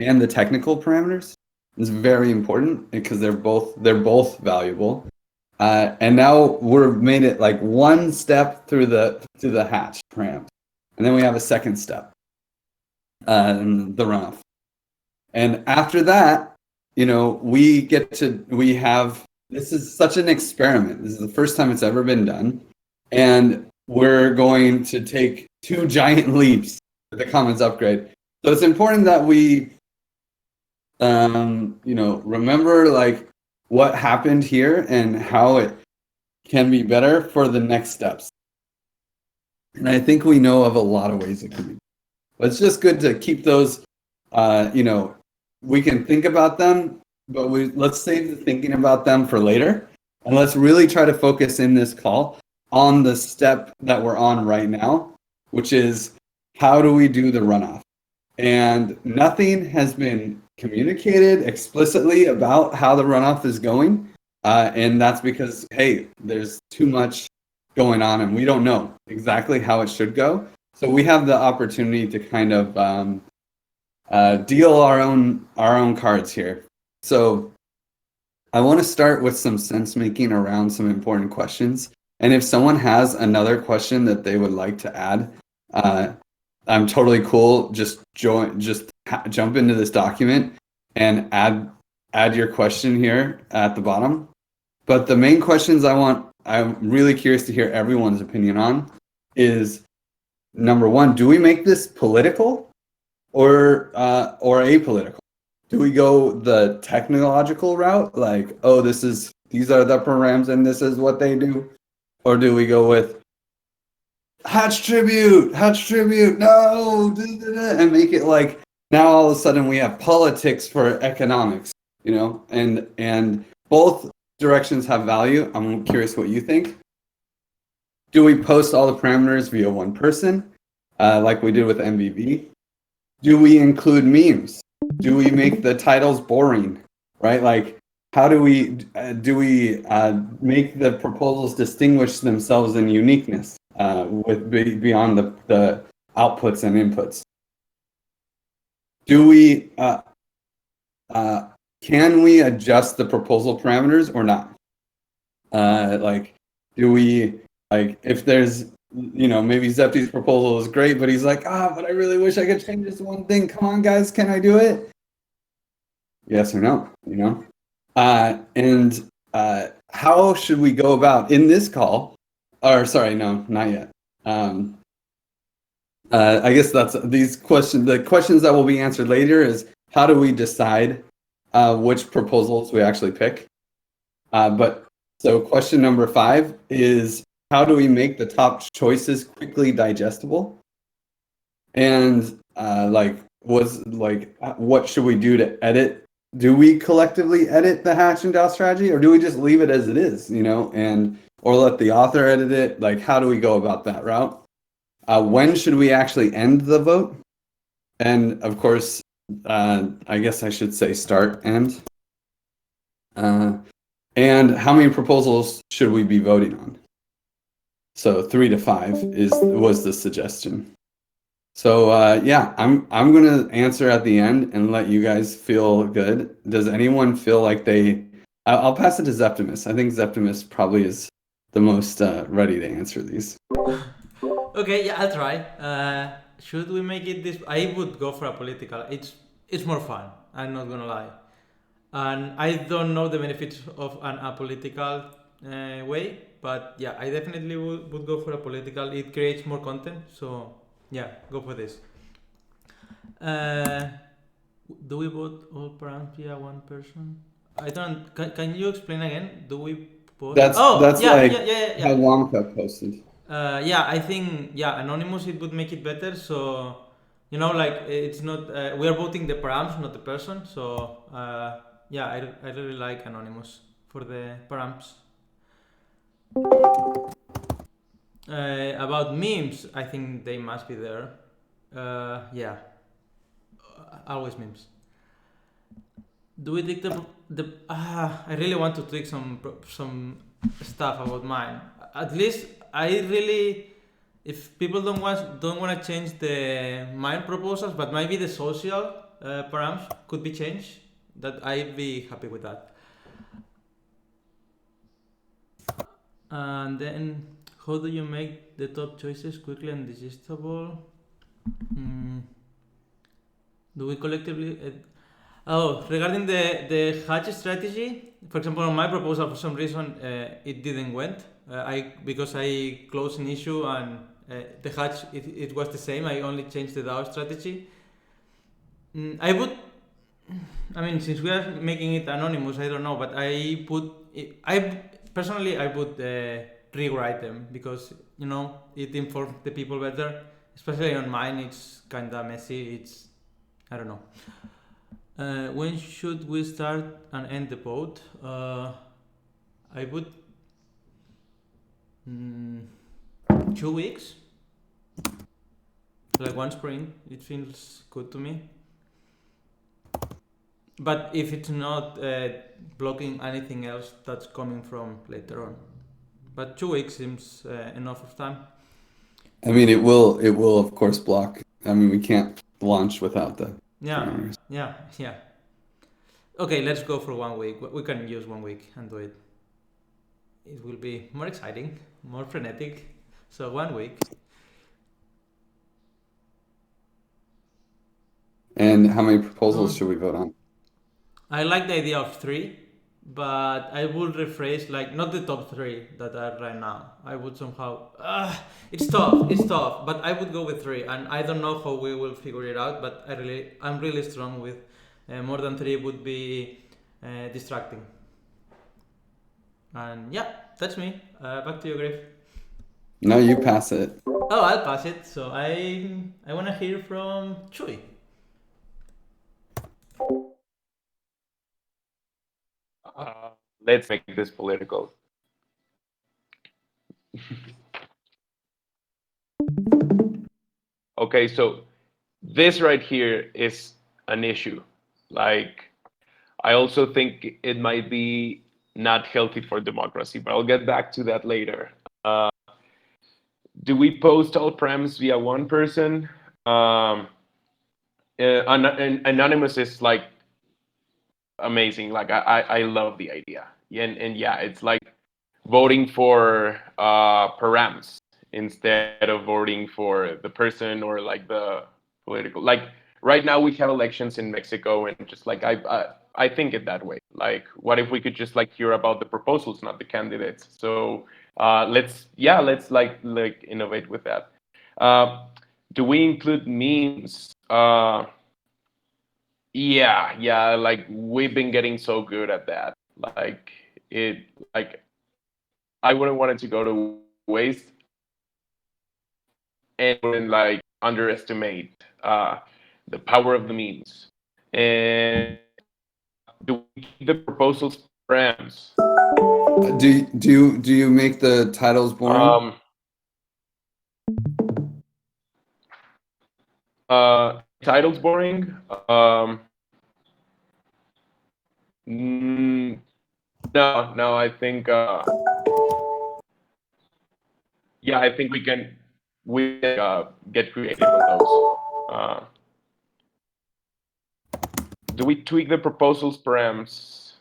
and the technical parameters is very important because they're both valuable. And now we're made it like one step through the hatch param, and then we have a second step, the runoff. And after that, this is such an experiment. This is the first time it's ever been done. And we're going to take 2 giant leaps with the Commons upgrade. So it's important that we, remember like what happened here and how it can be better for the next steps. And I think we know of a lot of ways it can be. But it's just good to keep those, we can think about them, but let's save the thinking about them for later. And let's really try to focus in this call on the step that we're on right now, which is how do we do the runoff? And nothing has been communicated explicitly about how the runoff is going. And that's because, hey, there's too much going on and we don't know exactly how it should go. So we have the opportunity to kind of deal our own cards here. So I want to start with some sense making around some important questions. And if someone has another question that they would like to add, I'm totally cool. Just jump into this document and add your question here at the bottom. But the main questions I'm really curious to hear everyone's opinion on is, number one, do we make this political or apolitical? Do we go the technological route, like, oh, these are the params and this is what they do? Or do we go with Hatch tribute, no, and make it like now all of a sudden we have politics for economics, and both directions have value. I'm curious what you think. Do we post all the parameters via one person, like we did with MVB? Do we include memes? Do we make the titles boring, right? Like, how do we make the proposals distinguish themselves in uniqueness beyond the outputs and inputs? Do we can we adjust the proposal parameters or not? Do we if there's maybe Zepti's proposal is great, but he's like, but I really wish I could change this one thing. Come on, guys, can I do it? Yes or no? And how should we go about in this call? Or sorry, no, not yet. I guess that's these questions. The questions that will be answered later is how do we decide which proposals we actually pick? So question number 5 is, how do we make the top choices quickly digestible? And what should we do to edit? Do we collectively edit the hash and DAO strategy, or do we just leave it as it is, or let the author edit it? Like, how do we go about that route? When should we actually end the vote? And of course, I guess I should say start, end. And how many proposals should we be voting on? So 3 to 5 was the suggestion. So I'm going to answer at the end and let you guys feel good. Does anyone feel like I'll pass it to Zeptimus. I think Zeptimus probably is the most ready to answer these. Okay, yeah, I'll try. Should we make it this? I would go for a political. It's more fun. I'm not gonna lie, and I don't know the benefits of an apolitical way. But yeah, I definitely would go for a political. It creates more content. So yeah, go for this. Do we vote all params via one person? I don't. Can you explain again? Do we vote? That's how Wonka posted. I think anonymous, it would make it better. So it's not we are voting the params, not the person. So I really like anonymous for the params. About memes, I think they must be there. Always memes. Do we take the? I really want to tweak some stuff about mine. At least I really, if people don't want to change the mine proposals, but maybe the social params could be changed, that I'd be happy with that. And then, how do you make the top choices quickly and digestible? Mm, do we collectively? Oh, regarding the hatch strategy, for example, on my proposal, for some reason, it didn't went. I because I closed an issue and the hatch it was the same. I only changed the DAO strategy. I would. I mean, since we are making it anonymous, I don't know, but I put. I personally I would rewrite them because it informs the people better. Especially on mine, it's kinda messy. It's I don't know. When should we start and end the vote? I would mm, 2 weeks, like one sprint. It feels good to me. But if it's not blocking anything else that's coming from later on, but 2 weeks seems enough of time. I mean, it will of course block. I mean, we can't launch without the Yeah, parameters. yeah, yeah. Okay, let's go for 1 week. We can use 1 week and do it. It will be more exciting, more frenetic. So 1 week. And how many proposals Um, should we vote on? I like the idea of three, but I would rephrase like not the top three that are right now. I would somehow. It's tough. It's tough, but I would go with three, and I don't know how we will figure it out. But I'm really strong with more than three would be distracting. And yeah, that's me. Back to you, Griff. No, you pass it. Oh, I'll pass it. So I wanna hear from Chui. Let's make this political. Okay, so this right here is an issue. Like, I also think it might be not healthy for democracy, but I'll get back to that later. Do we post all prems via one person? Anonymous is like amazing. Like I love the idea. And yeah, it's like voting for params instead of voting for the person or like the political. Like right now we have elections in Mexico, and just like I think it that way. Like, what if we could just like hear about the proposals, not the candidates? So let's like innovate with that. Uh, do we include memes? Yeah, like we've been getting so good at that. Like it, like I wouldn't want it to go to waste, and wouldn't like underestimate the power of the memes. And do we keep the proposals params? Do you make the titles boring? Um, titles boring. Mm, no, I think yeah, I think we can get creative on those. Do we tweak the proposals params?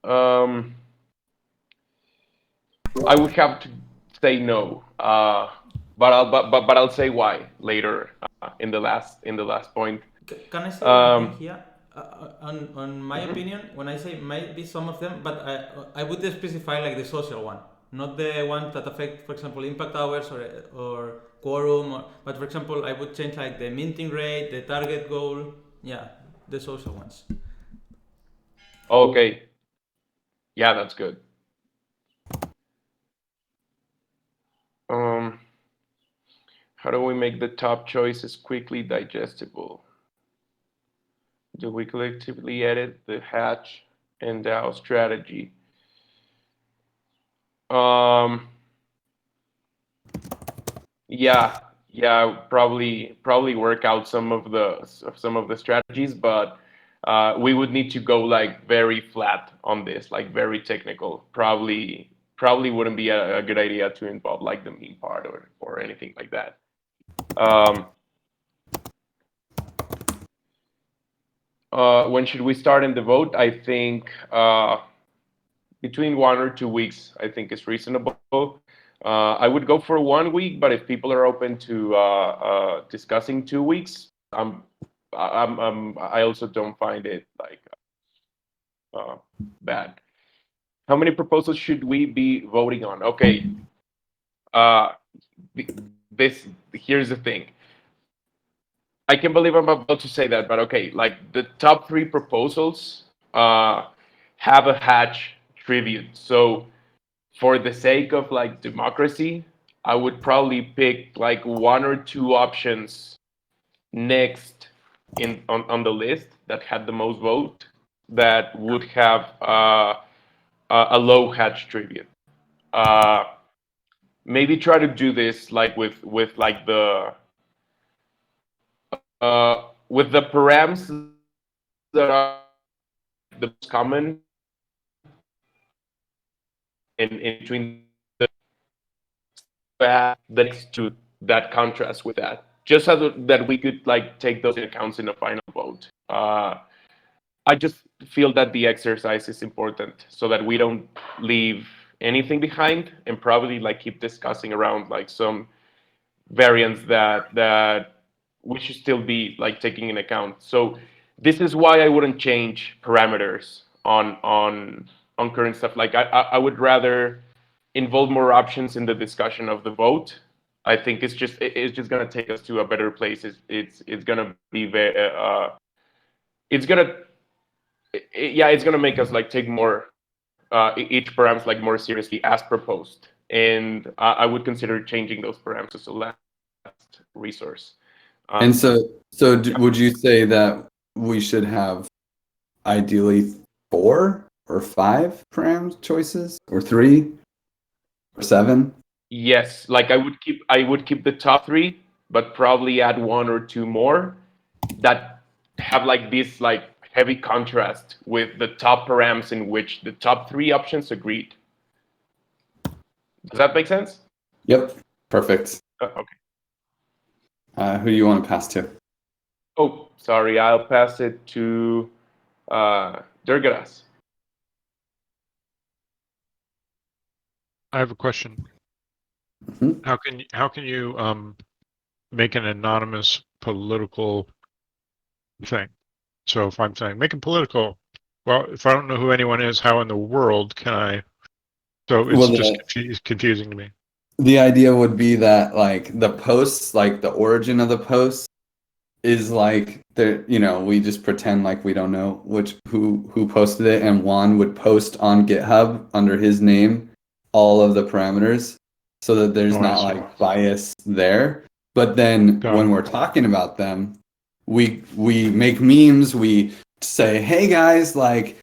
Um, I would have to say no, but I'll say why later in the last point. Can I say one thing Um, here? On my opinion, when I say maybe some of them, but I would specify like the social one, not the ones that affect, for example, impact hours or quorum. But for example, I would change like the minting rate, the target goal. Yeah, the social ones. okay, yeah, that's good. Um, how do we make the top choices quickly digestible? Do we collectively edit the hatch and DAO strategy? Um, yeah, yeah, probably work out some of the strategies, but we would need to go like very flat on this, like very technical. Probably wouldn't be a good idea to involve like the meme part or anything like that. Um, when should we start in the vote? I think between 1 or 2 weeks, I think is reasonable. I would go for 1 week, but if people are open to discussing 2 weeks, I also don't find it like bad. How many proposals should we be voting on? Okay, uh, this here's the thing. I can't believe I'm about to say that, but okay, like the top three proposals uh, have a hatch tribute. So for the sake of like democracy, I would probably pick like 1 or 2 options next on the list that had the most vote that would have a low hatch tribute. Uh, maybe try to do this like with like with the params that are the most common in between the next two that contrast with that, just so that we could like take those into accounts in the final vote. I just feel that the exercise is important so that we don't leave anything behind and probably like keep discussing around like some variants that we should still be like taking in account. So this is why I wouldn't change parameters on current stuff. Like I would rather involve more options in the discussion of the vote. I think it's just gonna take us to a better place. It's gonna be very it's gonna yeah, it's gonna make us like take more each params like more seriously as proposed, and I would consider changing those params as a last resource. And would you say that we should have ideally 4 or 5 param choices, or 3 or 7? Yes, like I would keep the top three, but probably add 1 or 2 more that have like this like heavy contrast with the top params in which the top three options agreed. Does that make sense? Yep, perfect. Okay. Who do you want to pass to? Oh, sorry. I'll pass it to Durgaras. I have a question. Mhm. How can you make an anonymous political thing? So if I'm saying make it political, well, if I don't know who anyone is, how in the world can I? So it's Well, just confusing to me. the idea would be that like the posts, like the origin of the post is like we just pretend like we don't know who posted it, and Juan would post on GitHub under his name all of the parameters so that there's Oh, I not see. like bias there. But then Got when it. we're talking about them, we make memes, we say, hey guys, like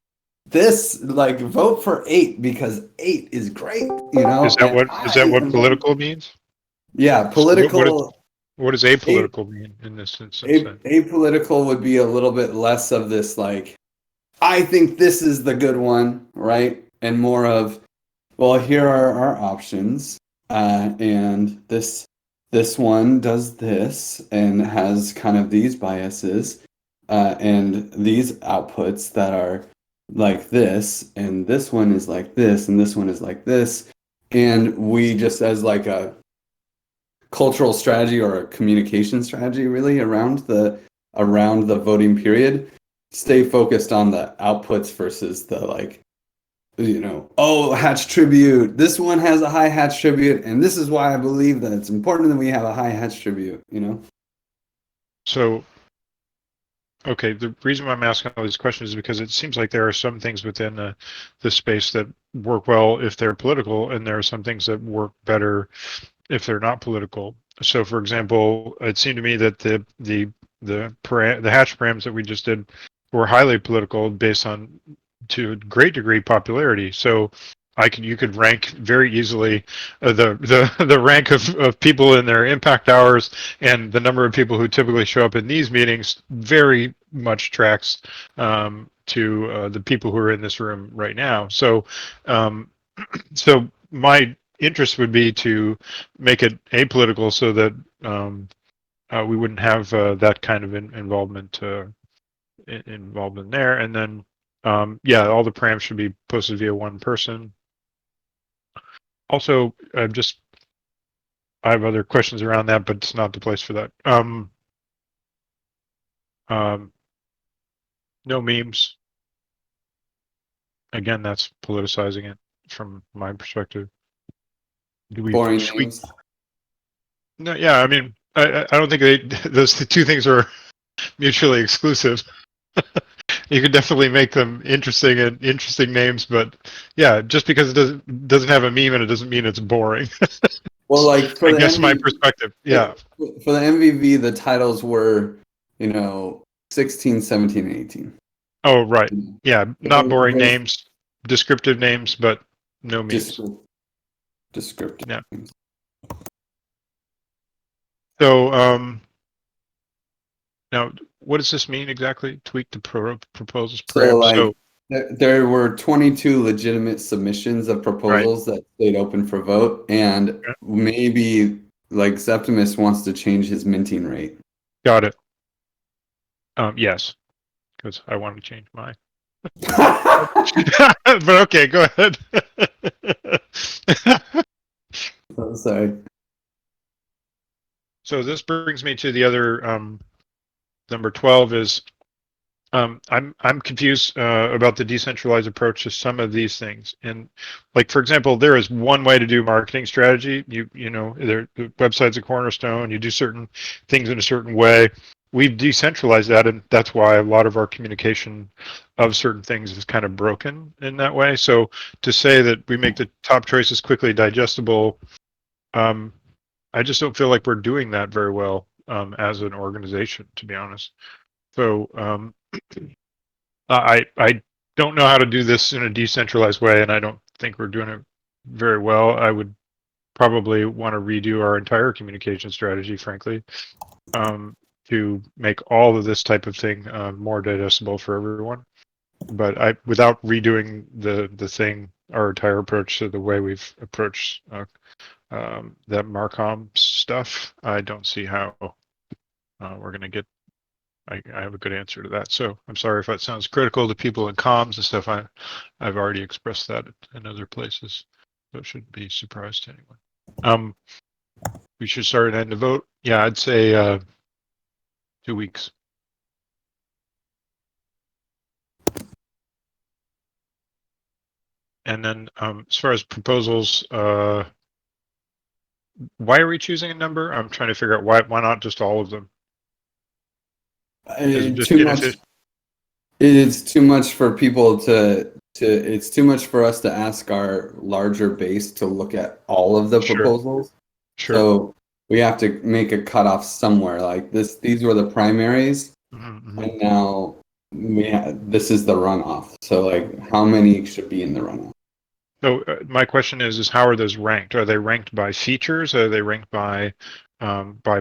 this, like vote for 8 because 8 is great, Is that and what political means? yeah, So political. what does apolitical mean in this instance then? Apolitical would be a little bit less of this, like, I think this is the good one, right? And more of, well, here are our options, and this one does this and has kind of these biases, and these outputs that are like this, and this one is like this, and this one is like this, and we just as like a cultural strategy or a communication strategy really around the voting period, stay focused on the outputs versus the like, oh, hatch tribute, this one has a high hatch tribute and this is why I believe that it's important that we have a high hatch tribute. So okay, the reason why I'm asking all these questions is because it seems like there are some things within the space that work well if they're political, and there are some things that work better if they're not political. So, for example, it seemed to me that the hatch params that we just did were highly political based on, to a great degree, popularity. So you could rank very easily the rank of people in their impact hours and the number of people who typically show up in these meetings very much tracks to the people who are in this room right now. Um, so my interest would be to make it apolitical so that we wouldn't have that kind of involvement there. And then, yeah, all the params should be posted via one person. Also, I have other questions around that, but it's not the place for that. No memes. Again, that's politicizing it from my perspective. Do we Boring tweak? names. No, yeah, I mean, I don't think those two things are mutually exclusive. You could definitely make them interesting and interesting names, but yeah, just because it doesn't have a meme and it doesn't mean it's boring. Well, like for I the guess my MV, perspective. Yeah. for the MVV, the titles were, 16, 17, and 18. Oh, right. Yeah, not boring Very names, descriptive names, but no memes. descriptive. Yeah. So, now, what does this mean exactly? Tweak the proposals So param. like So, there were 22 legitimate submissions of right. proposals that stayed open for vote, and Yeah. maybe like Septimus wants to change his minting rate. Got it. Yes, because I want to change mine. But okay, go ahead. Oh, sorry. So this brings me to the other number 12 is I'm confused about the decentralized approach to some of these things. And like for example, there is one way to do marketing strategy. The website's a cornerstone. You do certain things in a certain way. We've decentralized that, and that's why a lot of our communication of certain things is kind of broken in that way. So to say that we make the top choices quickly digestible, I just don't feel like we're doing that very well as an organization, to be honest. So I don't know how to do this in a decentralized way, and I don't think we're doing it very well. I would probably want to redo our entire communication strategy, frankly, to make all of this type of thing more digestible for everyone. But without redoing the thing, our entire approach to the way we've approached that Marcom stuff, I don't see how we're going to get. I have a good answer to that. So I'm sorry if that sounds critical to people in comms and stuff. I've already expressed that in other places, so it shouldn't be a surprise to anyone. We should start and end the vote. Yeah, I'd say 2 weeks. And then as far as proposals, why are we choosing a number? I'm trying to figure out why not just all of them? Is it just Too much. inefficient? It's too much for people to. It's too much for us to ask our larger base to look at all of the Sure. proposals. Sure. So we have to make a cutoff somewhere. Like this, these were the primaries, and now this is the runoff. So like, how many should be in the runoff? So my question is how are those ranked? Are they ranked by features? Are they ranked by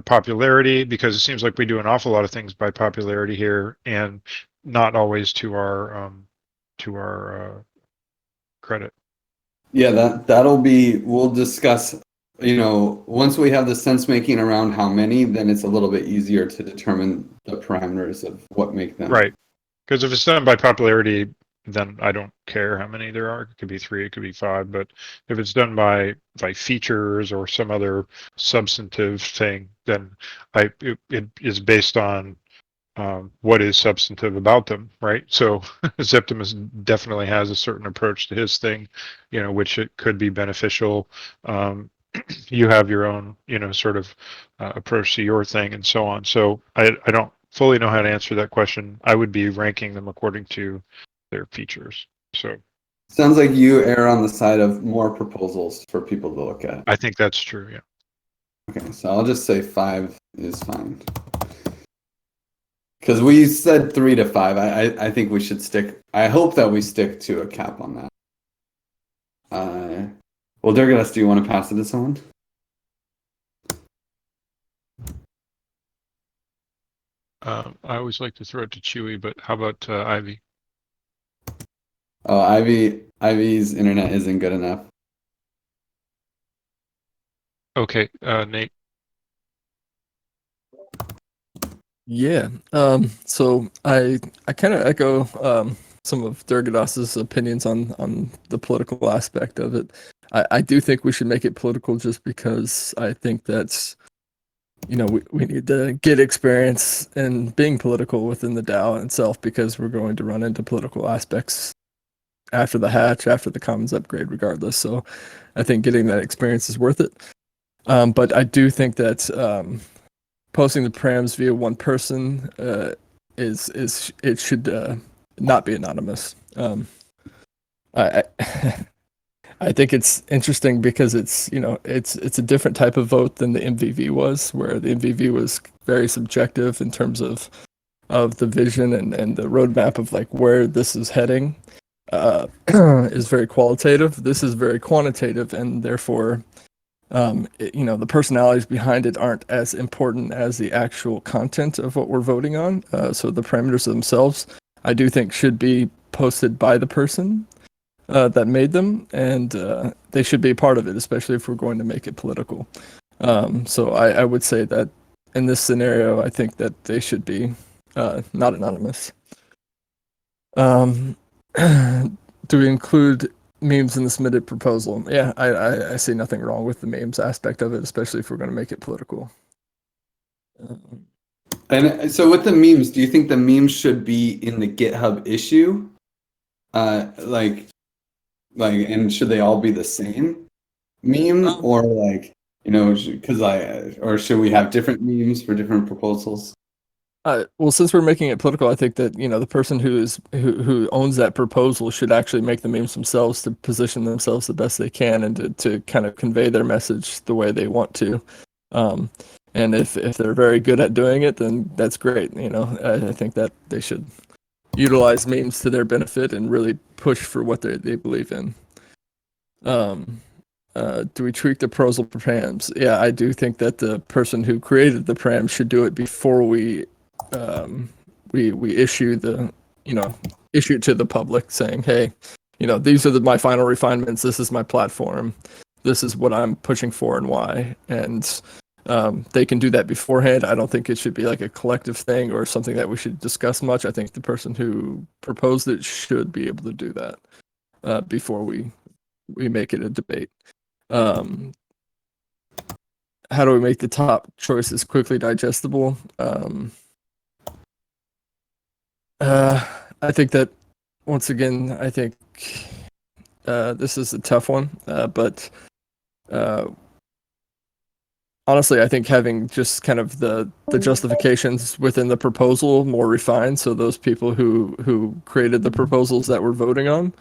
popularity? Because it seems like we do an awful lot of things by popularity here, and not always to our credit. Yeah, that'll be. We'll discuss. Once we have the sense making around how many, then it's a little bit easier to determine the parameters of what make them. Right. Because if it's done by popularity, then I don't care how many there are. It could be 3, it could be 5. But if it's done by features or some other substantive thing, then it is based on what is substantive about them, right? So Septimus definitely has a certain approach to his thing, which it could be beneficial. You have your own, sort of approach to your thing and so on. So I don't fully know how to answer that question. I would be ranking them according to their features. So Sounds like you err on the side of more proposals for people to look at. I think that's true. Yeah. Okay, so I'll just say 5 is fine. Because we said 3 to 5. I think we should stick. I hope that we stick to a cap on that. Well, Durgas, do you want to pass it to someone? I always like to throw it to Chewy, but how about Ivy? Oh, Ivy's internet isn't good enough. Okay, Nate. Yeah. So I kind of echo some of Durgadas's opinions on the political aspect of it. I do think we should make it political just because I think that's, we need to get experience in being political within the DAO itself, because we're going to run into political aspects after the hatch, after the commons upgrade, regardless. So I think getting that experience is worth it. But I do think that posting the params via one person is it should not be anonymous. I I think it's interesting because it's a different type of vote than the MVV was, where the MVV was very subjective in terms of the vision and the roadmap of like where this is heading. Is very qualitative. This is very quantitative, and therefore the personalities behind it aren't as important as the actual content of what we're voting on. So the parameters themselves, I do think, should be posted by the person that made them, and they should be a part of it, especially if we're going to make it political. So I would say that in this scenario, I think that they should be not anonymous. Do we include memes in the submitted proposal? Yeah, I see nothing wrong with the memes aspect of it, especially if we're going to make it political. And so with the memes, do you think the memes should be in the GitHub issue? Like, and should they all be the same meme, or like, because or should we have different memes for different proposals? Well, since we're making it political, I think that the person who owns that proposal should actually make the memes themselves to position themselves the best they can, and to kind of convey their message the way they want to. And if they're very good at doing it, then that's great. I think that they should utilize memes to their benefit and really push for what they believe in. Do we tweak the proposal params? Yeah, I do think that the person who created the param should do it before we issue issue it to the public, saying, hey, these are my final refinements. This is my platform. This is what I'm pushing for and why. And they can do that beforehand. I don't think it should be like a collective thing or something that we should discuss much. I think the person who proposed it should be able to do that before we make it a debate. How do we make the top choices quickly digestible? I think that, once again, I think this is a tough one, but honestly, I think having just kind of the justifications within the proposal more refined, so those people who created the proposals that we're voting on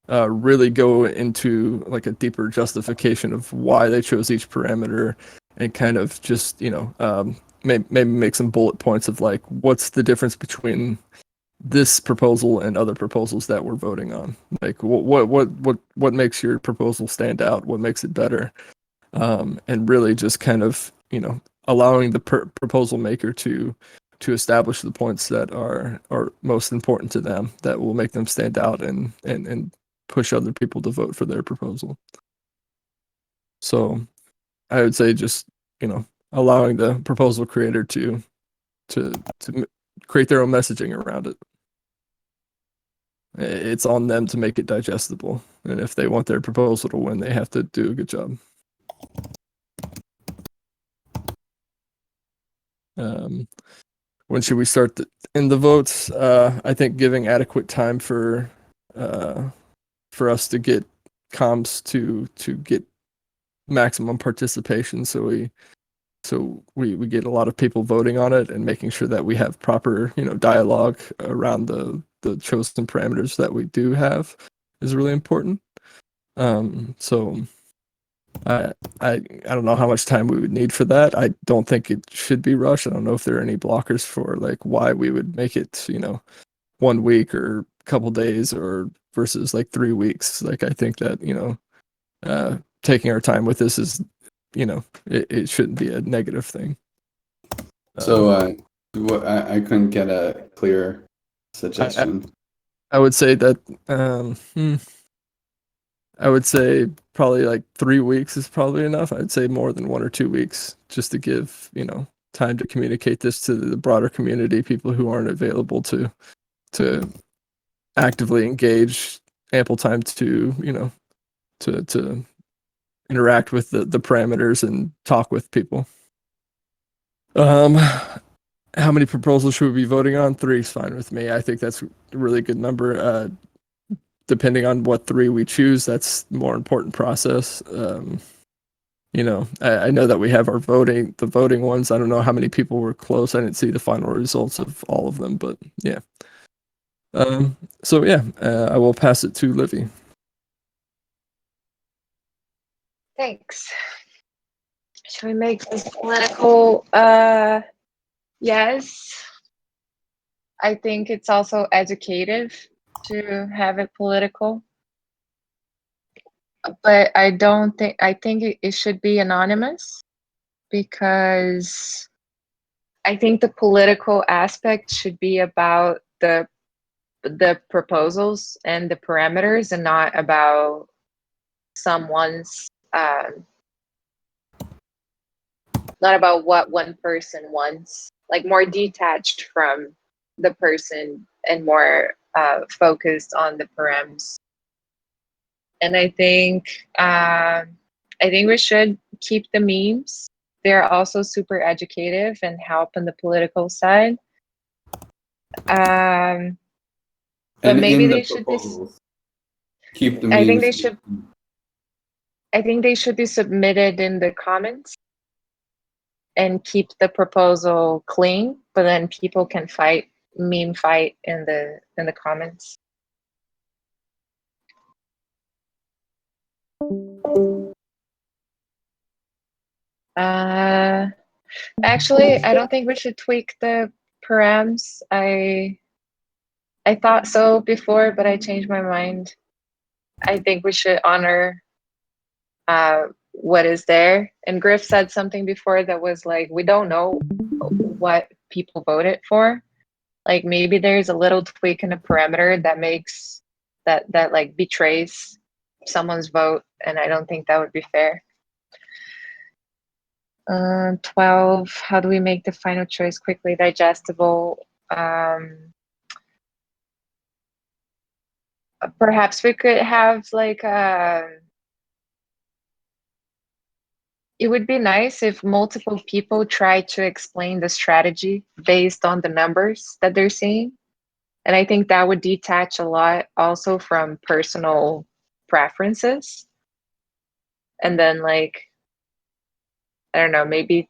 really go into like a deeper justification of why they chose each parameter, and kind of just maybe make some bullet points of like what's the difference between this proposal and other proposals that we're voting on. Like what makes your proposal stand out? What makes it better? And really just kind of allowing the proposal maker to establish the points that are most important to them, that will make them stand out and push other people to vote for their proposal. So I would say just allowing the proposal creator to create their own messaging around it. It's on them to make it digestible, and if they want their proposal to win, they have to do a good job. When should we start in the votes? I think giving adequate time for us to get comms to get maximum participation, so we get a lot of people voting on it, and making sure that we have proper dialogue around the chosen parameters that we do have is really important. So I don't know how much time we would need for that. I don't think it should be rushed. I don't know if there are any blockers for like why we would make it 1 week or a couple days, or versus like 3 weeks. Like, I think that taking our time with this is it shouldn't be a negative thing. So I couldn't get a clear suggestion. I would say that I would say probably like 3 weeks is probably enough. I'd say more than 1 or 2 weeks, just to give time to communicate this to the broader community, people who aren't available to actively engage, ample time to, you know, to interact with the parameters and talk with people. How many proposals should we be voting on? 3 is fine with me. I think that's a really good number. Depending on what 3 we choose, that's the more important process. You know, I know that we have the voting ones. I don't know how many people were close. I didn't see the final results of all of them, but yeah. So yeah, I will pass it to Livy. Thanks. Should we make this political? Yes. I think it's also educative to have it political. But I think it should be anonymous, because I think the political aspect should be about the proposals and the parameters, and not about someone's not about what one person wants, like more detached from the person and more focused on the params. And I think we should keep the memes. They're also super educative and help on the political side. But And maybe in they the should proposals, keep the I think memes. they should be submitted in the comments and keep the proposal clean, but then people can meme fight in the comments. Actually, I don't think we should tweak the params. I thought so before, but I changed my mind. I think we should honor what is there. And Griff said something before that was like, we don't know what people voted for. Like maybe there's a little tweak in a parameter that makes that like betrays someone's vote, and I don't think that would be fair. 12, how do we make the final choice quickly digestible? Perhaps we could have like it would be nice if multiple people try to explain the strategy based on the numbers that they're seeing. And I think that would detach a lot also from personal preferences. And then like, I don't know, maybe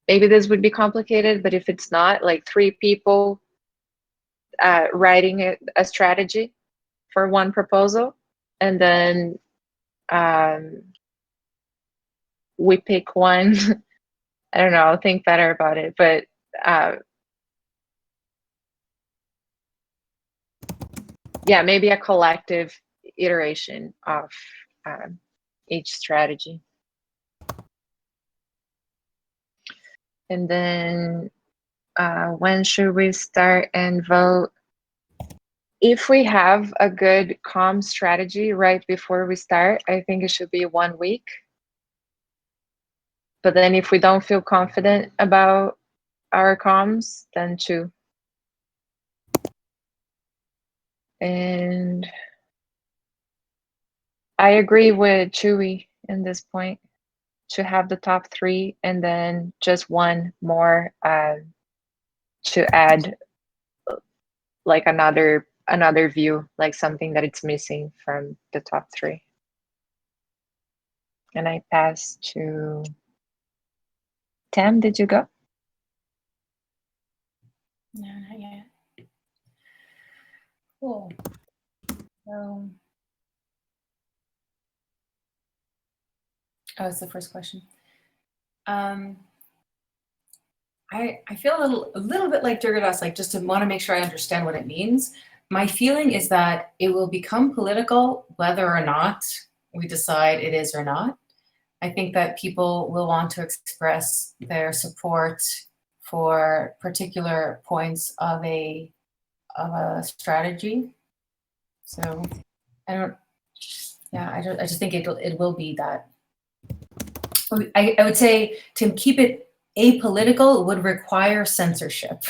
this would be complicated, but if it's not, like 3 people writing a strategy for one proposal, and then we pick one. I don't know, I'll think better about it, but yeah, maybe a collective iteration of each strategy. And then when should we start and vote? If we have a good comm strategy right before we start, I think it should be 1 week. But then if we don't feel confident about our comms, then 2. And I agree with Chewy in this point, to have the top 3 and then just 1 more to add like another view, like something that it's missing from the top 3. And I pass to Tam. Did you go? No, not yet. Cool. So, it's the first question. I feel a little bit like Durgadas, like just to want to make sure I understand what it means. My feeling is that it will become political whether or not we decide it is or not. I think that people will want to express their support for particular points of a strategy. So I just think it will be that. I would say to keep it apolitical would require censorship.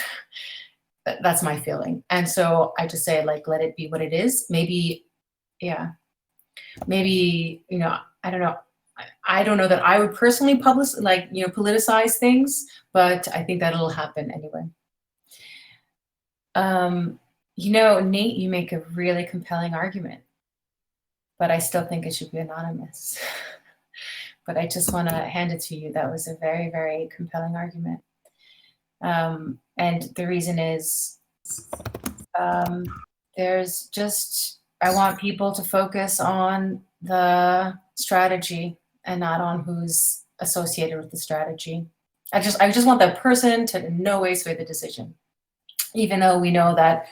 That's my feeling. And so I just say, like, let it be what it is. Maybe, yeah, maybe, you know, I don't know. I don't know that I would personally politicize things, but I think that it'll happen anyway. You know, Nate, you make a really compelling argument, but I still think it should be anonymous. But I just want to hand it to you. That was a very, very compelling argument. And the reason is there's just, I want people to focus on the strategy and not on who's associated with the strategy. I just want that person to in no way sway the decision. Even though we know that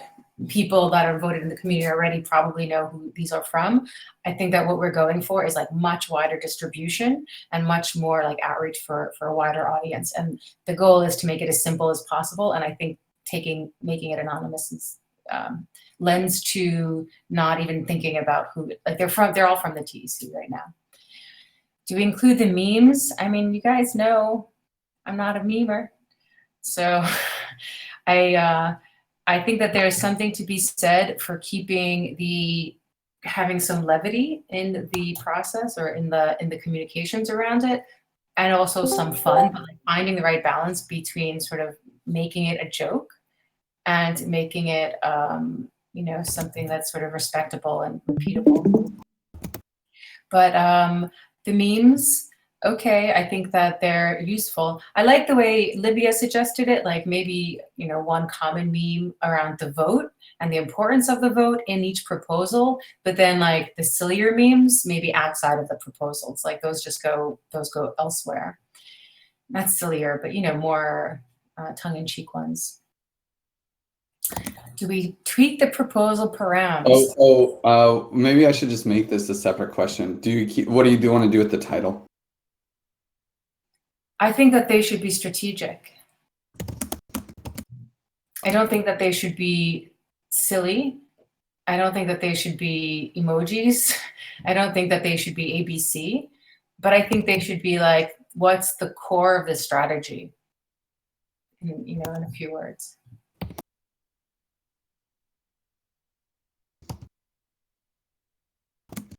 people that are voted in the community already probably know who these are from, I think that what we're going for is like much wider distribution and much more like outreach for a wider audience. And the goal is to make it as simple as possible. And I think making it anonymous is, lends to not even thinking about who, like they're all from the TEC right now. Do we include the memes? I mean, you guys know I'm not a memer. So I think that there is something to be said for having some levity in the process or in the communications around it, and also some fun, but like finding the right balance between sort of making it a joke and making it, you know, something that's sort of respectable and repeatable. But the memes, okay, I think that they're useful. I like the way Libya suggested it, like maybe, you know, one common meme around the vote and the importance of the vote in each proposal, but then like the sillier memes, maybe outside of the proposals, like those go elsewhere. Not sillier, but, you know, more tongue-in-cheek ones. Do we tweak the proposal params? Maybe I should just make this a separate question. What do you want to do with the title? I think that they should be strategic. I don't think that they should be silly. I don't think that they should be emojis. I don't think that they should be ABC, but I think they should be like, what's the core of the strategy? You know, in a few words.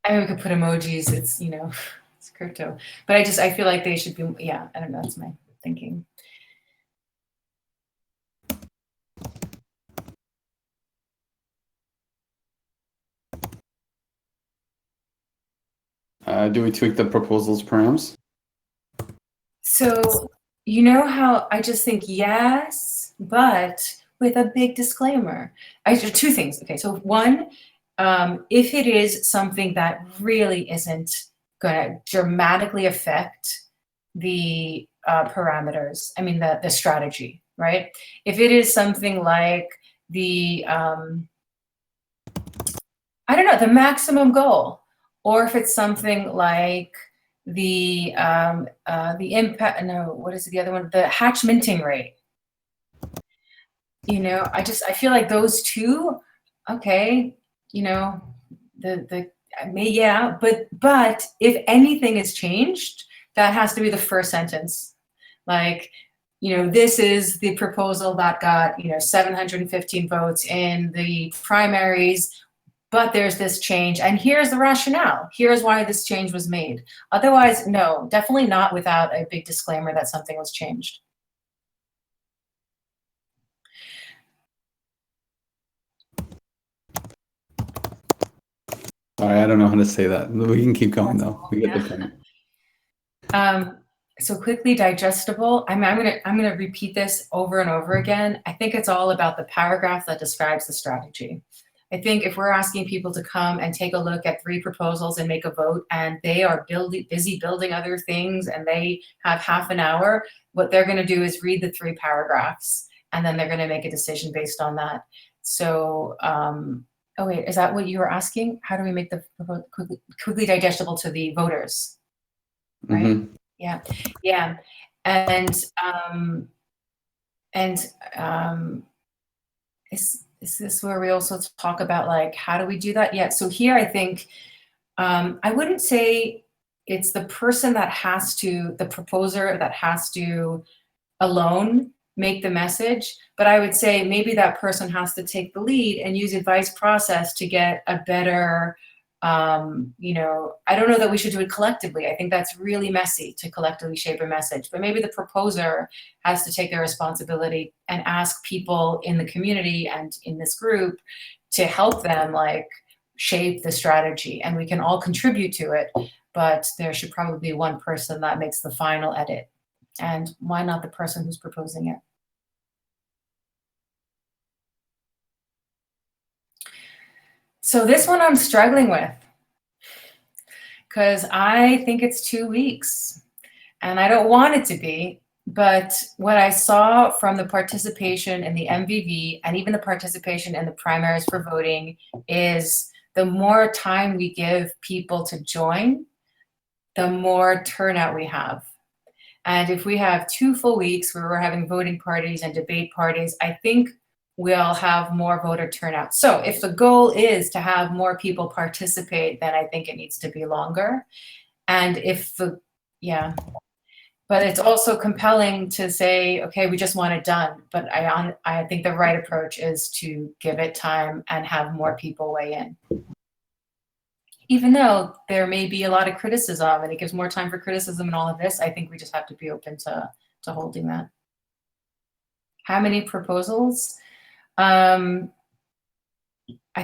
I mean, we could put emojis, it's, you know, it's crypto, but I feel like they should be, yeah, I don't know, that's my thinking. Do we tweak the proposals params? So, you know how I just think yes, but with a big disclaimer. Two things. Okay, so one, if it is something that really isn't going to dramatically affect the parameters, I mean the strategy, right? If it is something like the, I don't know, the maximum goal, or if it's something like the impact, no, what is it, the other one? The hatch minting rate. You know, I feel like those two, okay, you know, yeah, but if anything is changed, that has to be the first sentence. Like, you know, this is the proposal that got, you know, 715 votes in the primaries, but there's this change, and here's the rationale. Here's why this change was made. Otherwise, no, definitely not without a big disclaimer that something was changed. Sorry, I don't know how to say that. We can keep going though. We get the point. So quickly digestible. I mean, I'm gonna repeat this over and over again. I think it's all about the paragraph that describes the strategy. I think if we're asking people to come and take a look at 3 proposals and make a vote, and they are busy building other things and they have half an hour, what they're going to do is read the 3 paragraphs, and then they're going to make a decision based on that. So, oh wait, is that what you were asking? How do we make the quickly digestible to the voters? Right? Mm-hmm. Yeah. And is this where we also talk about like, how do we do that? Yeah, so here I think, I wouldn't say it's the person that has to, the proposer that has to alone make the message, but I would say maybe that person has to take the lead and use advice process to get a better, I don't know that we should do it collectively. I think that's really messy to collectively shape a message, but maybe the proposer has to take their responsibility and ask people in the community and in this group to help them like shape the strategy, and we can all contribute to it, but there should probably be one person that makes the final edit. And why not the person who's proposing it? So this one I'm struggling with because I think it's 2 weeks and I don't want it to be. But what I saw from the participation in the MVV and even the participation in the primaries for voting is the more time we give people to join, the more turnout we have. And if we have 2 full weeks where we're having voting parties and debate parties, I think we'll have more voter turnout. So if the goal is to have more people participate, then I think it needs to be longer. And but it's also compelling to say, okay, we just want it done. But I think the right approach is to give it time and have more people weigh in. Even though there may be a lot of criticism and it gives more time for criticism and all of this, I think we just have to be open to holding that. How many proposals? I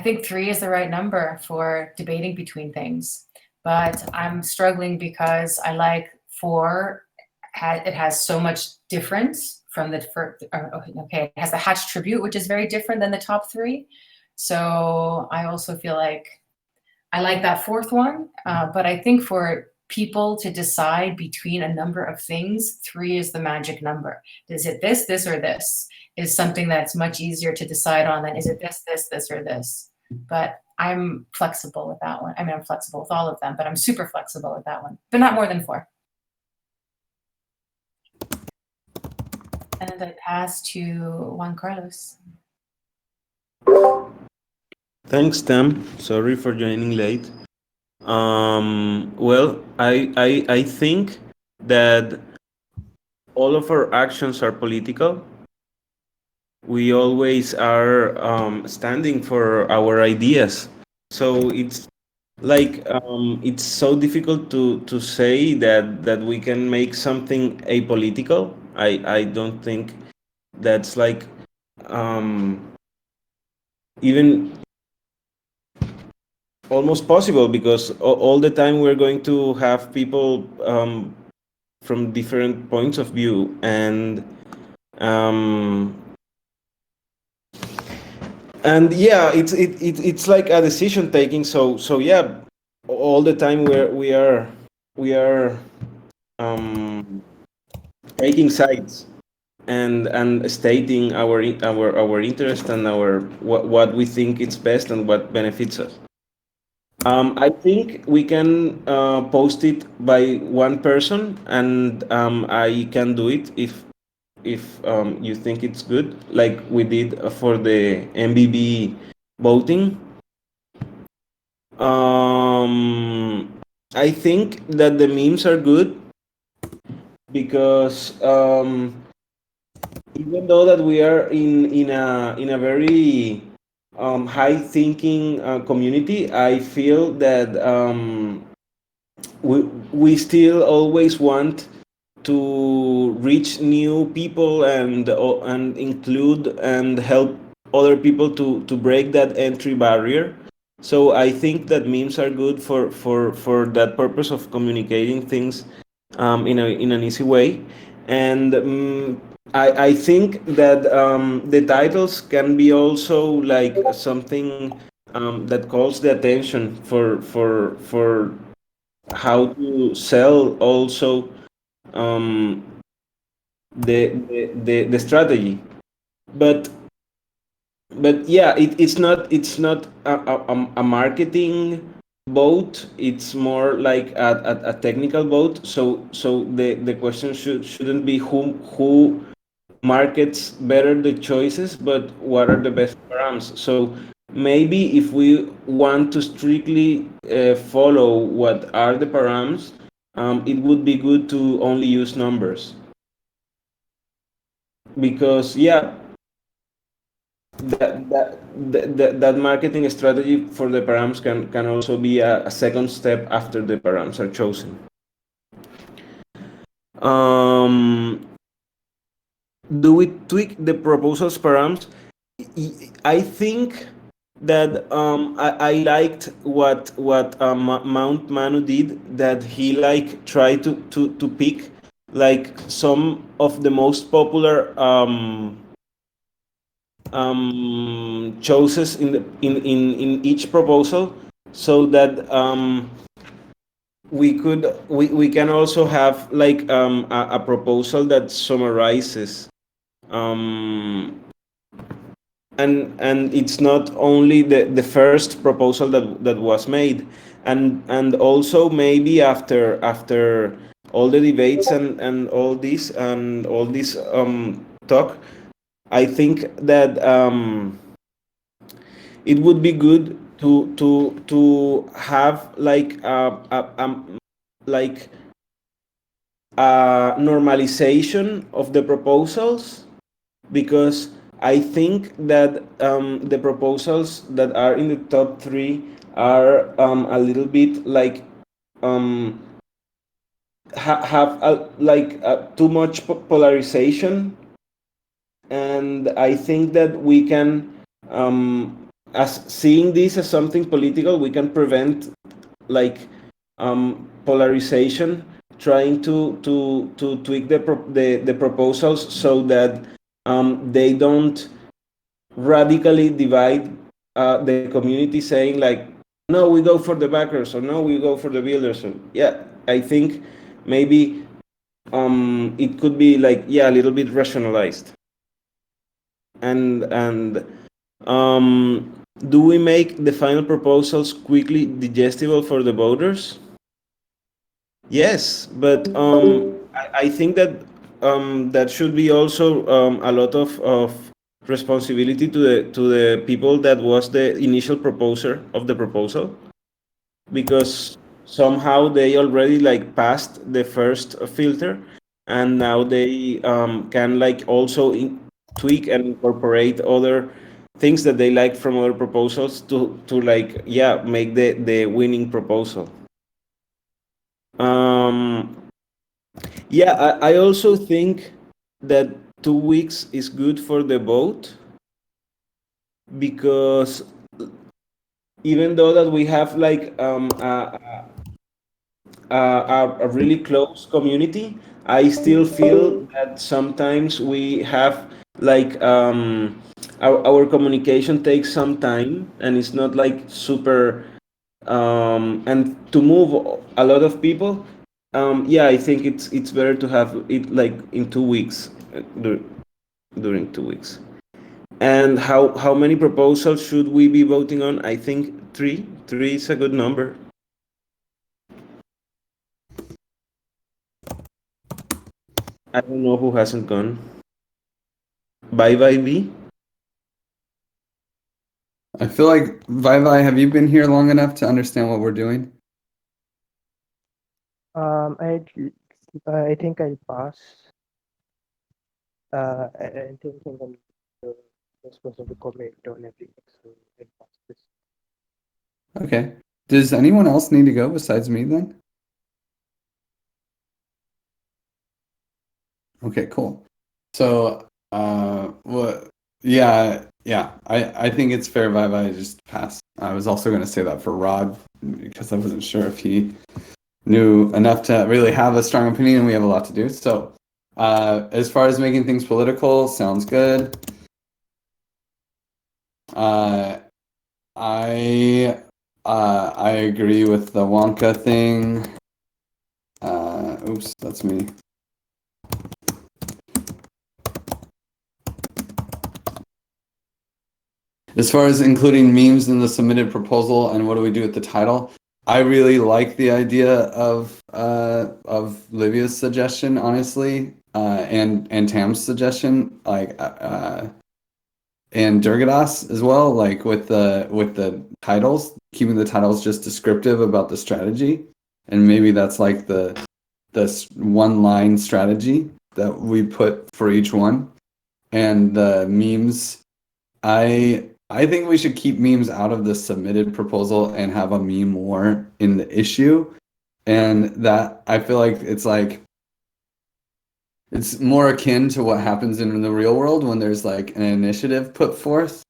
think 3 is the right number for debating between things, but I'm struggling because I like 4. It has so much difference from the first. Okay, it has the Hatch Tribute, which is very different than the top 3. So I also feel like I like that 4th one, but I think for people to decide between a number of things, 3 is the magic number. Is it this, or this? Is something that's much easier to decide on than is it this, or this? But I'm flexible with that one. I mean, I'm flexible with all of them, but I'm super flexible with that one, but not more than 4. And I pass to Juan Carlos. Thanks, Tam. Sorry for joining late. Well, I think that all of our actions are political. We always are standing for our ideas. So it's like it's so difficult to say that we can make something apolitical. I don't think that's like even almost possible, because all the time we're going to have people from different points of view, and yeah, it's like a decision taking. So yeah, all the time we are taking sides and stating our interest and our what we think is best and what benefits us. I think we can post it by one person, and I can do it if you think it's good, like we did for the MBB voting. I think that the memes are good because even though that we are in a very high thinking community, I feel that we still always want to reach new people and include and help other people to break that entry barrier. So I think that memes are good for that purpose of communicating things in an easy way. And I think that the titles can be also like something that calls the attention for how to sell also um, the strategy. But yeah, it's not a marketing vote. It's more like a technical vote. So the question shouldn't be who markets better the choices, but what are the best params. So maybe if we want to strictly follow what are the params, it would be good to only use numbers. because yeah, that marketing strategy for the params can also be a second step after the params are chosen. Do we tweak the proposals params? I think that I liked what Mount Manu did, that he like tried to pick like some of the most popular choices in each proposal, so that we can also have like a proposal that summarizes, and it's not only the first proposal that was made, and also maybe after all the debates and all this talk, I think that it would be good to have like like a normalization of the proposals, because I think that the proposals that are in the top three are a little bit like um, have like too much polarization, and I think that we can, as seeing this as something political, we can prevent like polarization, trying to tweak the proposals so that they don't radically divide the community, saying like, no, we go for the backers, or no, we go for the builders. So yeah, I think maybe it could be like, yeah, a little bit rationalized. And do we make the final proposals quickly digestible for the voters? Yes, but I think that that should be also a lot of responsibility to the people that was the initial proposer of the proposal, because somehow they already like passed the first filter, and now they can like also tweak and incorporate other things that they like from other proposals to like, yeah, make the winning proposal. Yeah, I also think that 2 weeks is good for the vote, because even though that we have like a really close community, I still feel that sometimes we have like our communication takes some time, and it's not like super, and to move a lot of people, yeah, I think it's better to have it like in 2 weeks, during 2 weeks. And how many proposals should we be voting on? I think three is a good number. I don't know who hasn't gone. Bye bye V. I feel like Vai, have you been here long enough to understand what we're doing? I think I'll pass. I think I'm supposed to comment on everything, so I'll pass this. Okay. Does anyone else need to go besides me then? Okay, cool. So, what? Yeah. I think it's fair, Vai, just pass. I was also going to say that for Rod, because I wasn't sure if he knew enough to really have a strong opinion. We have a lot to do. So, as far as making things political, sounds good. I agree with the Wonka thing. Oops, that's me. As far as including memes in the submitted proposal and what do we do with the title, I really like the idea of Livia's suggestion, honestly, and Tam's suggestion, like and Durgadas as well, like with the titles, keeping the titles just descriptive about the strategy, and maybe that's like the one line strategy that we put for each one. and the memes. I think we should keep memes out of the submitted proposal and have a meme war in the issue. And that I feel like it's more akin to what happens in the real world when there's like an initiative put forth,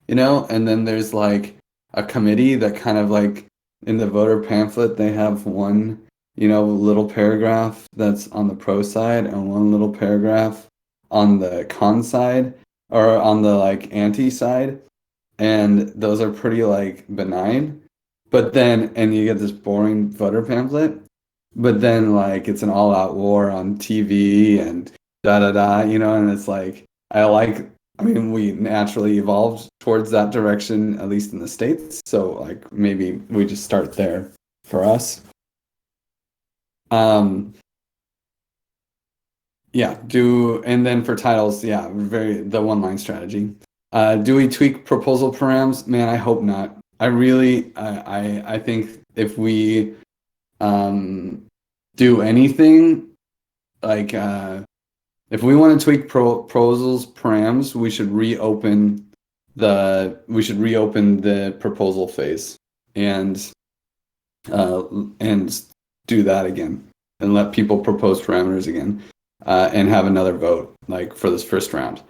and then there's like a committee that kind of like in the voter pamphlet, they have one, little paragraph that's on the pro side and one little paragraph on the con side or on the like anti side. And those are pretty like benign. But then, and you get this boring voter pamphlet, but then like it's an all out war on TV and da da da, and it's like, I mean, we naturally evolved towards that direction, at least in the States. So like maybe we just start there for us. And then for titles, the one line strategy. Do we tweak proposal params? Man, I hope not. I think if we do anything, like if we want to tweak proposals params, we should reopen the proposal phase and do that again and let people propose parameters again and have another vote like for this first round.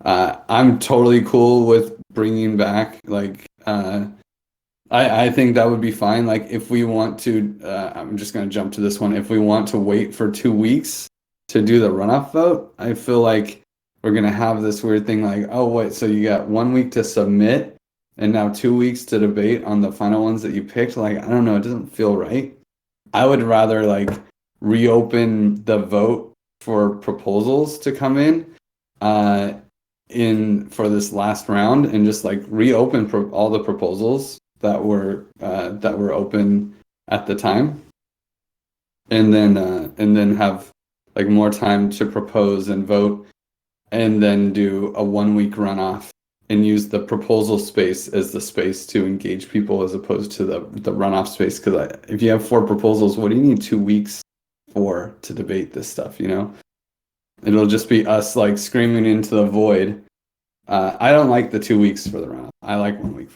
I'm totally cool with bringing back like I think that would be fine. Like if we want to, I'm just going to jump to this one. If we want to wait for 2 weeks to do the runoff vote, I feel like we're going to have this weird thing like, oh wait, so you got 1 week to submit and now 2 weeks to debate on the final ones that you picked. Like, I don't know, it doesn't feel right. I would rather like reopen the vote for proposals to come in for this last round and just like reopen all the proposals that were open at the time, and then have like more time to propose and vote, and then do a 1 week runoff and use the proposal space as the space to engage people as opposed to the runoff space. Because if you have 4 proposals, what do you need 2 weeks for to debate this stuff? It'll just be us like screaming into the void. I don't like the 2 weeks for the runoff. I like 1 week.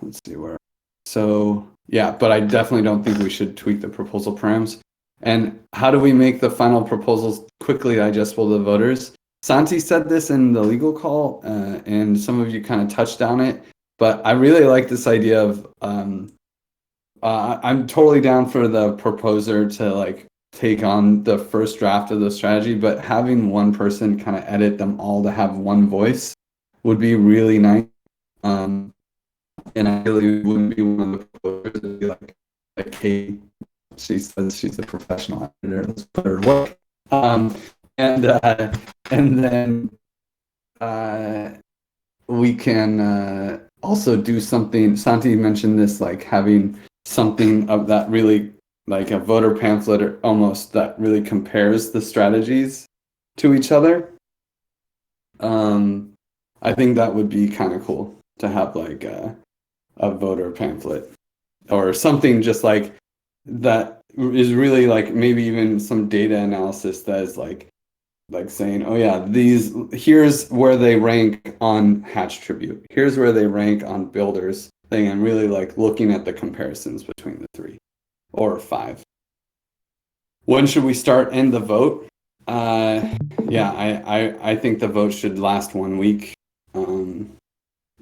Let's see where. So but I definitely don't think we should tweak the proposal params. And how do we make the final proposals quickly digestible to the voters? Santi said this in the legal call, and some of you kind of touched on it. But I really like this idea of I'm totally down for the proposer to like take on the first draft of the strategy, but having one person kind of edit them all to have one voice would be really nice. And I really wouldn't be one of the proposers to be like Kate. She says she's a professional editor. Let's put her to work. And then we can also do something. Santi mentioned this, like having something of that really like a voter pamphlet or almost that really compares the strategies to each other. I think that would be kind of cool to have like a voter pamphlet or something just like that is really like maybe even some data analysis that is like saying, oh yeah, here's where they rank on Hatch Tribute. Here's where they rank on Builders thing, and really like looking at the comparisons between the 3 or 5. When should we start and the vote? I think the vote should last 1 week.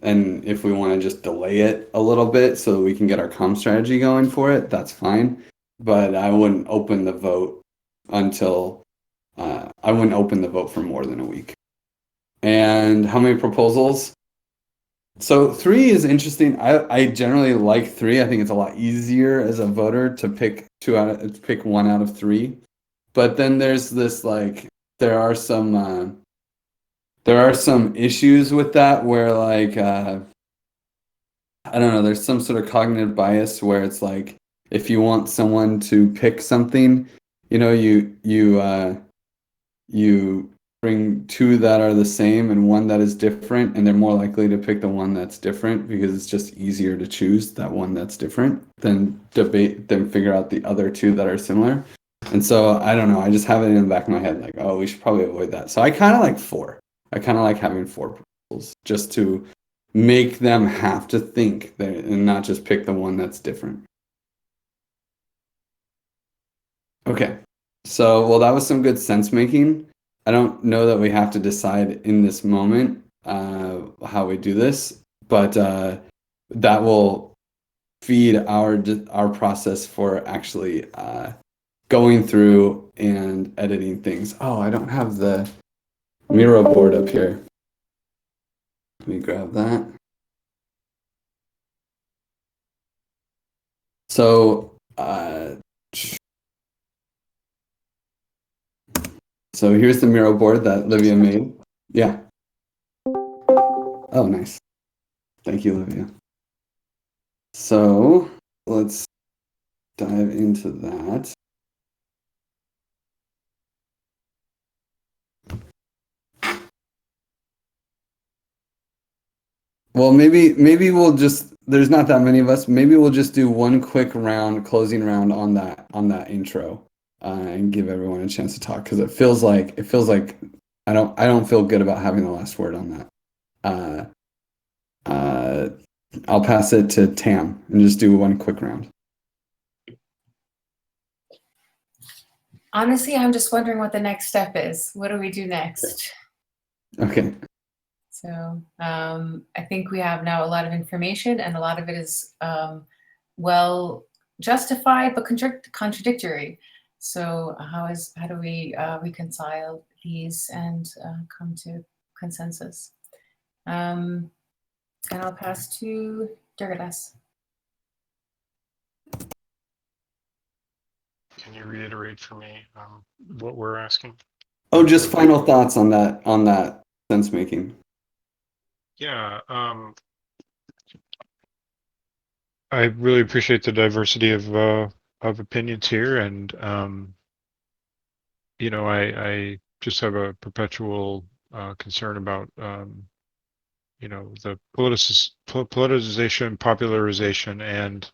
And if we want to just delay it a little bit so that we can get our comm strategy going for it, that's fine. But I wouldn't open the vote for more than a week. And how many proposals? So 3 is interesting. I generally like 3. I think it's a lot easier as a voter to pick 1 out of 3. But then there's this like there are some issues with that where like I don't know, there's some sort of cognitive bias where it's like if you want someone to pick something, you bring 2 that are the same and 1 that is different, and they're more likely to pick the one that's different because it's just easier to choose that one that's different than figure out the other 2 that are similar. And so I don't know. I just have it in the back of my head, like, oh, we should probably avoid that. So I kind of like 4. I kind of like having 4 proposals just to make them have to think and not just pick the one that's different. Okay. So, well, that was some good sense making. I don't know that we have to decide in this moment how we do this, but that will feed our process for actually going through and editing things. Oh, I don't have the Miro board up here. Let me grab that. So, so here's the Miro board that Livia made. Yeah. Oh, nice. Thank you, Livia. So let's dive into that. Well, maybe we'll just, there's not that many of us. Maybe we'll just do one quick round, closing round on that intro, and give everyone a chance to talk, because it feels like I don't feel good about having the last word on that. I'll pass it to Tam and just do one quick round. Honestly, I'm just wondering what the next step is. What do we do next? Okay. So I think we have now a lot of information, and a lot of it is well justified but contradictory. So how do we reconcile these and come to consensus? And I'll pass to Durgadas. Can you reiterate for me what we're asking? Oh, just final thoughts on that sense making. Yeah, I really appreciate the diversity of opinions here, and you know, I just have a perpetual concern about you know, the politicization, popularization, and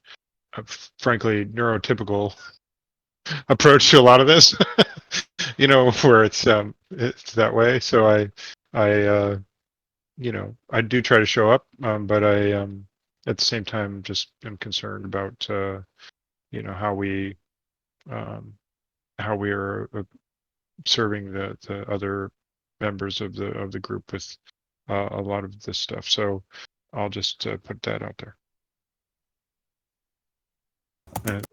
frankly neurotypical approach to a lot of this. You know, where it's that way. So I you know, I do try to show up, but I at the same time just am concerned about you know, how we are serving the other members of the group with a lot of this stuff. So I'll just put that out there,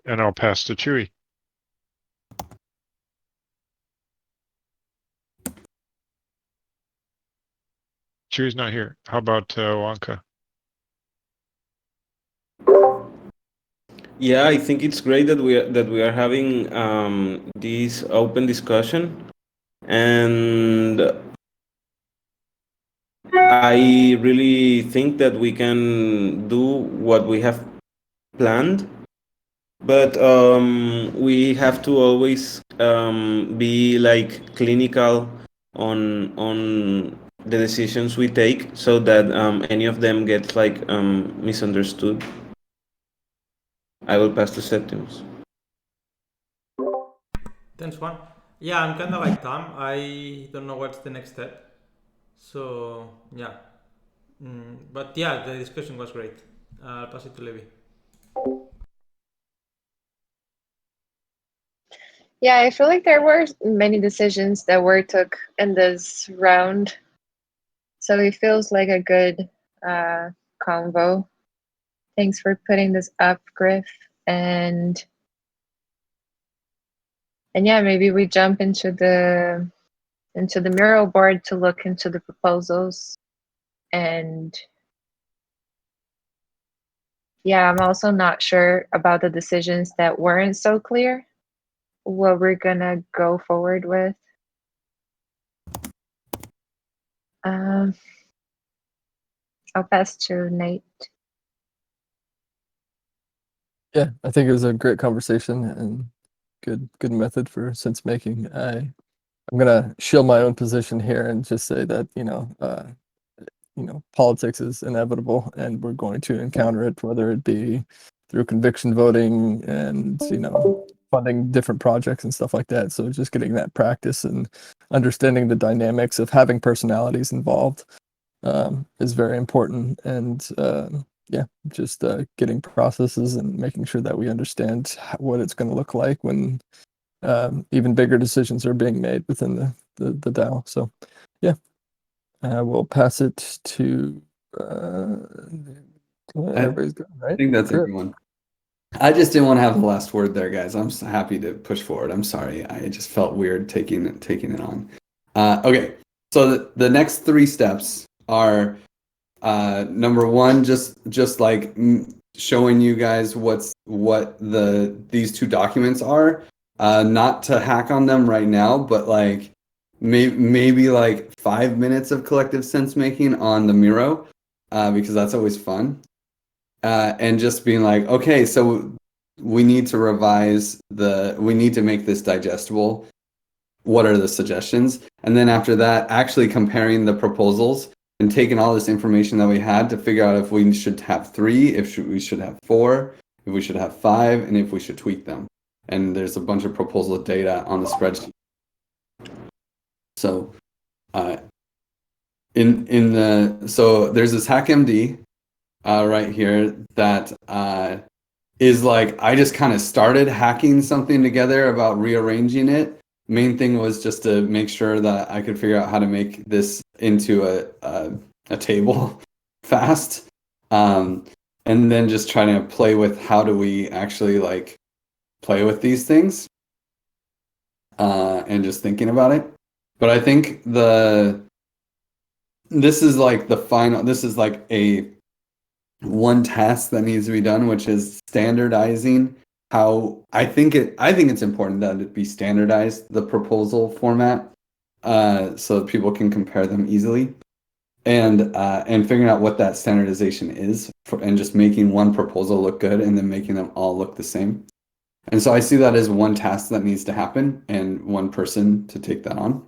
and I'll pass to Chewy. Chewy's not here. How about Wonka? Yeah, I think it's great that we are having this open discussion, and I really think that we can do what we have planned, but we have to always be like clinical on the decisions we take, so that any of them gets like misunderstood. I will pass to Septimus. Thanks, Juan. Yeah, I'm kind of like Tom. I don't know what's the next step. So, yeah. But yeah, the discussion was great. I'll pass it to Levi. Yeah, I feel like there were many decisions that were took in this round. So it feels like a good convo. Thanks for putting this up, Griff. And yeah, maybe we jump into the mural board to look into the proposals. And yeah, I'm also not sure about the decisions that weren't so clear, what we're gonna go forward with. I'll pass to Nate. Yeah, I think it was a great conversation and good method for sense making. I'm gonna shield my own position here and just say that politics is inevitable, and we're going to encounter it, whether it be through conviction voting and funding different projects and stuff like that. So just getting that practice and understanding the dynamics of having personalities involved is very important. And yeah, just getting processes and making sure that we understand what it's going to look like when even bigger decisions are being made within the DAO. So yeah, we'll pass it to everybody's good, right? I think that's Great. everyone. I just didn't want to have the last word there, guys. I'm so happy to push forward. I'm sorry. I just felt weird taking it on. Okay, so the next 3 steps are number 1, just like showing you guys what these 2 documents are. Not to hack on them right now, but like maybe like 5 minutes of collective sense making on the Miro, because that's always fun. And just being like, okay, so we need to we need to make this digestible. What are the suggestions? And then after that, actually comparing the proposals and taking all this information that we had to figure out if we should have 3, if we should have 4, if we should have 5, and if we should tweak them. And there's a bunch of proposal data on the spreadsheet. So so there's this HackMD right here that is like, I just kind of started hacking something together about rearranging it. Main thing was just to make sure that I could figure out how to make this into a table fast, and then just trying to play with how do we actually like play with these things, and just thinking about it. But I think this is like a one task that needs to be done, which is standardizing how I think it's important that it be standardized, the proposal format, so that people can compare them easily, and figuring out what that standardization is and just making one proposal look good and then making them all look the same. And so I see that as one task that needs to happen and one person to take that on.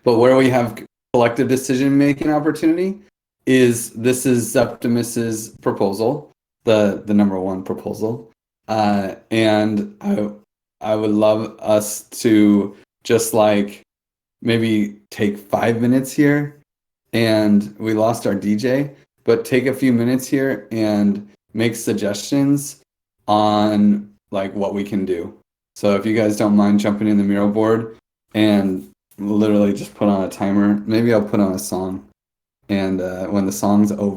But where we have collective decision making opportunity is Septimus's proposal, the number 1 proposal, and I would love us to just like maybe take 5 minutes here, and we lost our DJ, but take a few minutes here and make suggestions on like what we can do. So if you guys don't mind jumping in the Miro board and literally just put on a timer, maybe I'll put on a song. And when the song's over,